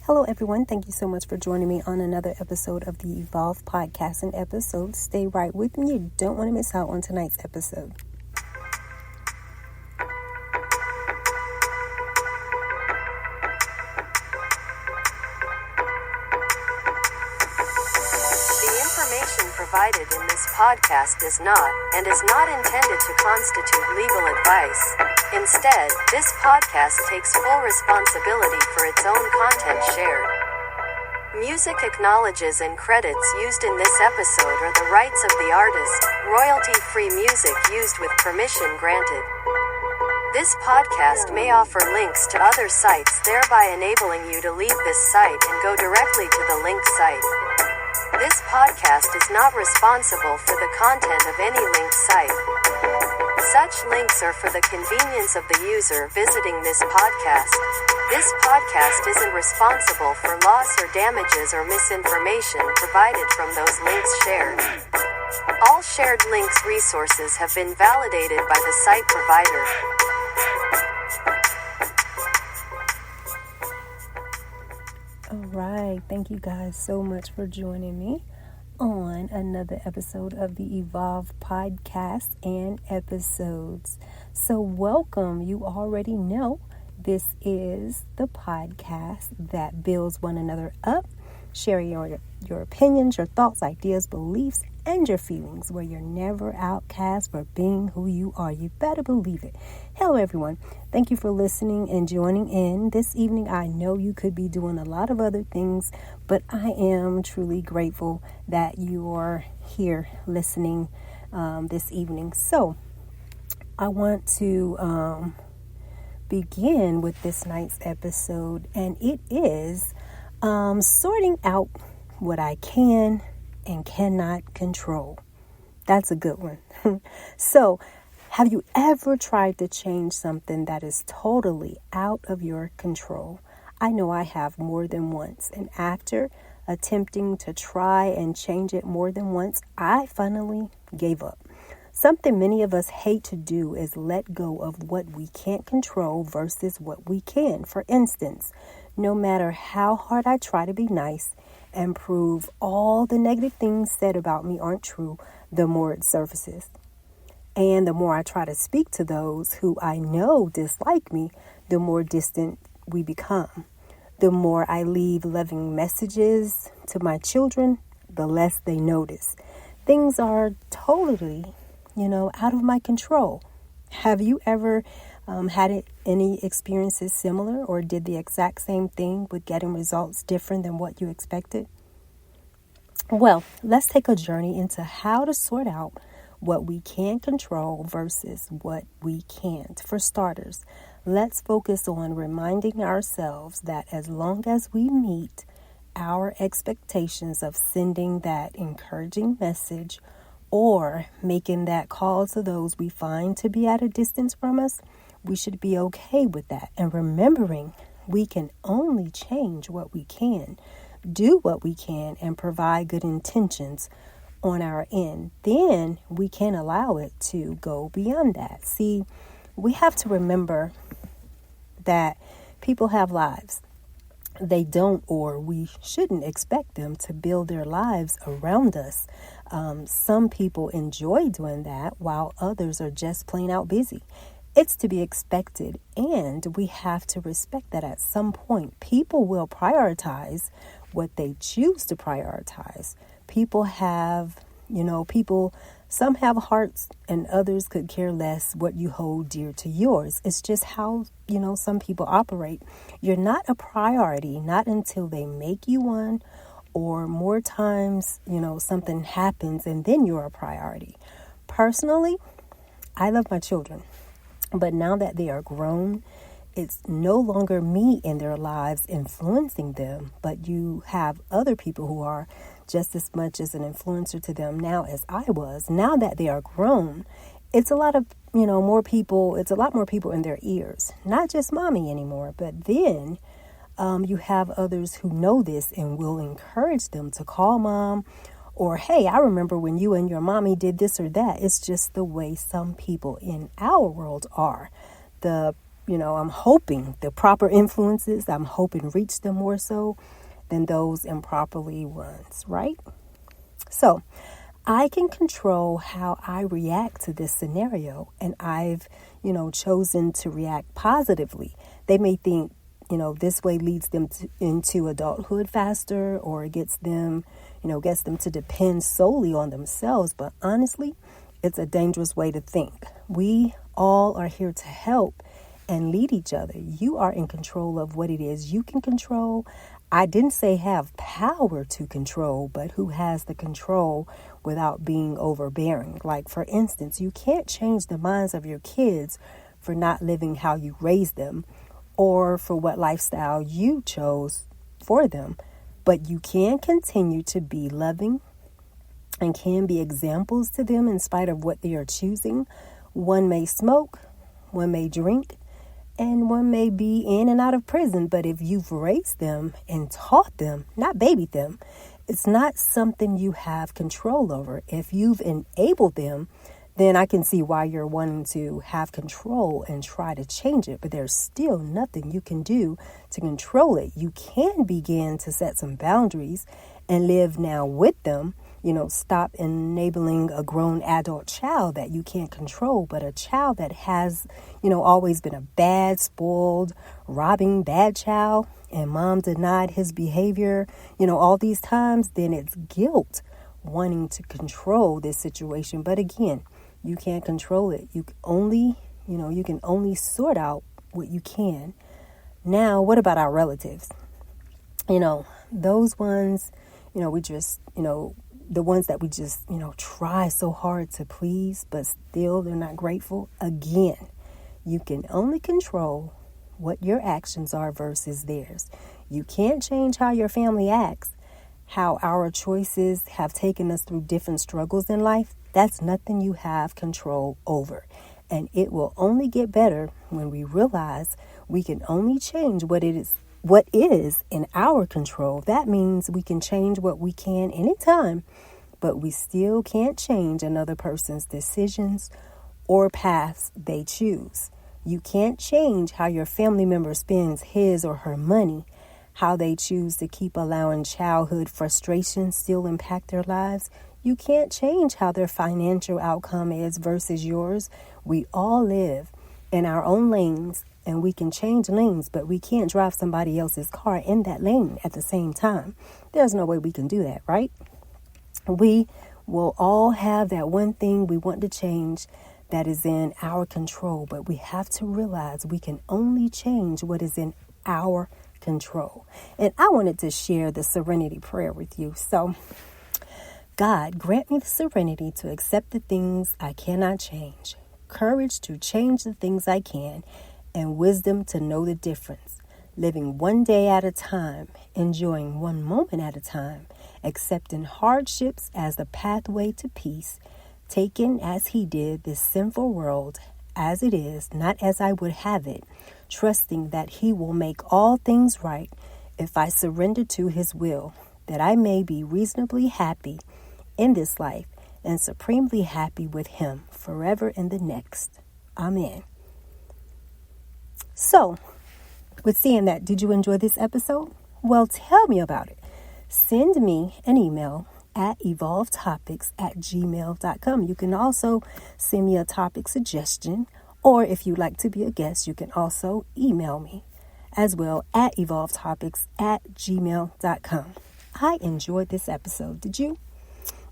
Hello, everyone. Thank you so much for joining me on another episode of the Evolve Podcast and episode. Stay right with me. You don't want to miss out on tonight's episode. The information provided in this podcast is not intended to constitute legal advice. Instead, this podcast takes full responsibility for its own content shared. Music acknowledges and credits used in this episode are the rights of the artist, royalty-free music used with permission granted. This podcast may offer links to other sites, thereby enabling you to leave this site and go directly to the linked site. This podcast is not responsible for the content of any linked site. Such links are for the convenience of the user visiting this podcast. This podcast isn't responsible for loss or damages or misinformation provided from those links shared. All shared links resources have been validated by the site provider. All right. Thank you guys so much for joining me on another episode of the Evolve Podcast and episodes. So welcome. You already know this is the podcast that builds one another up, sharing your opinions, your thoughts, ideas, beliefs, and your feelings, where you're never outcast for being who you are. You better believe it. Hello, everyone. Thank you for listening and joining in this evening. I know you could be doing a lot of other things, but I am truly grateful that you're here listening this evening. So I want to begin with this night's episode, and it is sorting out what I can and cannot control. That's a good one. So, have you ever tried to change something that is totally out of your control? I know I have more than once. And after attempting to try and change it more than once, I finally gave up. Something many of us hate to do is let go of what we can't control versus what we can. For instance, no matter how hard I try to be nice and prove all the negative things said about me aren't true, the more it surfaces. And the more I try to speak to those who I know dislike me, the more distant we become. The more I leave loving messages to my children, the less they notice. Things are totally, out of my control. Have you ever had any experiences similar, or did the exact same thing with getting results different than what you expected? Well, let's take a journey into how to sort out what we can control versus what we can't. For starters, let's focus on reminding ourselves that as long as we meet our expectations of sending that encouraging message or making that call to those we find to be at a distance from us, we should be okay with that. And remembering we can only change what we can, do what we can, and provide good intentions on our end. Then we can allow it to go beyond that. See, we have to remember that people have lives. They don't, or we shouldn't expect them to build their lives around us. Some people enjoy doing that while others are just plain out busy. It's to be expected, and we have to respect that at some point. People will prioritize what they choose to prioritize. People have, some have hearts and others could care less what you hold dear to yours. It's just how, some people operate. You're not a priority, not until they make you one, or more times, something happens and then you're a priority. Personally, I love my children, but now that they are grown, it's no longer me in their lives influencing them, but you have other people who are just as much as an influencer to them now as I was. Now that they are grown, it's a lot of, more people, it's a lot more people in their ears, not just mommy anymore. But then you have others who know this and will encourage them to call mom, or, hey, I remember when you and your mommy did this or that. It's just the way some people in our world are. The I'm hoping the proper influences, I'm hoping reach them more so than those improperly ones, right? So I can control how I react to this scenario, and I've, chosen to react positively. They may think, this way leads them into adulthood faster, or it gets them to depend solely on themselves. But honestly, it's a dangerous way to think. We all are here to help and lead each other. You are in control of what it is you can control. I didn't say have power to control, but who has the control without being overbearing. Like, for instance, you can't change the minds of your kids for not living how you raised them or for what lifestyle you chose for them. But you can continue to be loving and can be examples to them in spite of what they are choosing. One may smoke, one may drink, and one may be in and out of prison. But if you've raised them and taught them, not babied them, it's not something you have control over. If you've enabled them, then I can see why you're wanting to have control and try to change it. But there's still nothing you can do to control it. You can begin to set some boundaries and live now with them. Stop enabling a grown adult child that you can't control, but a child that has, always been a bad, spoiled, robbing, bad child, and mom denied his behavior, all these times, then it's guilt wanting to control this situation. But again, you can't control it. You can only sort out what you can. Now, what about our relatives? Those ones, we just, the ones that we just, try so hard to please, but still they're not grateful. Again, you can only control what your actions are versus theirs. You can't change how your family acts. How our choices have taken us through different struggles in life, that's nothing you have control over. And it will only get better when we realize we can only change what is in our control. That means we can change what we can anytime, but we still can't change another person's decisions or paths they choose. You can't change how your family member spends his or her money, how they choose to keep allowing childhood frustrations still impact their lives. You can't change how their financial outcome is versus yours. We all live in our own lanes, and we can change lanes, but we can't drive somebody else's car in that lane at the same time. There's no way we can do that, right? We will all have that one thing we want to change that is in our control, but we have to realize we can only change what is in our control. And I wanted to share the serenity prayer with you. So, God, grant me the serenity to accept the things I cannot change, courage to change the things I can, and wisdom to know the difference. Living one day at a time, enjoying one moment at a time, accepting hardships as the pathway to peace, taking as He did this sinful world as it is, not as I would have it, trusting that He will make all things right if I surrender to His will, that I may be reasonably happy in this life and supremely happy with Him forever in the next. Amen. So, with seeing that, did you enjoy this episode? Well, tell me about it. Send me an email at evolvetopics@gmail.com. You can also send me a topic suggestion, or if you'd like to be a guest, you can also email me as well at evolvetopics@gmail.com. I enjoyed this episode. Did you?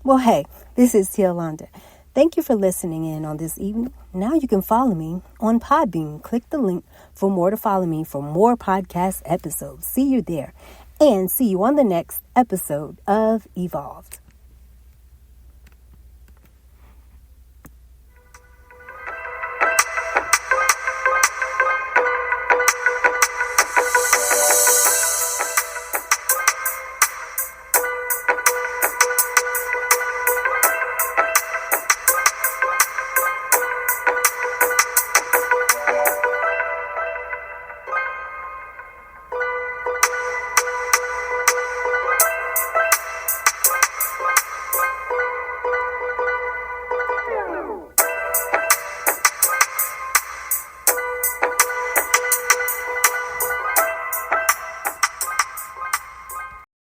Well, hey, this is Tialonda. Thank you for listening in on this evening. Now you can follow me on Podbean. Click the link for more to follow me for more podcast episodes. See you there, and see you on the next episode of Evolved.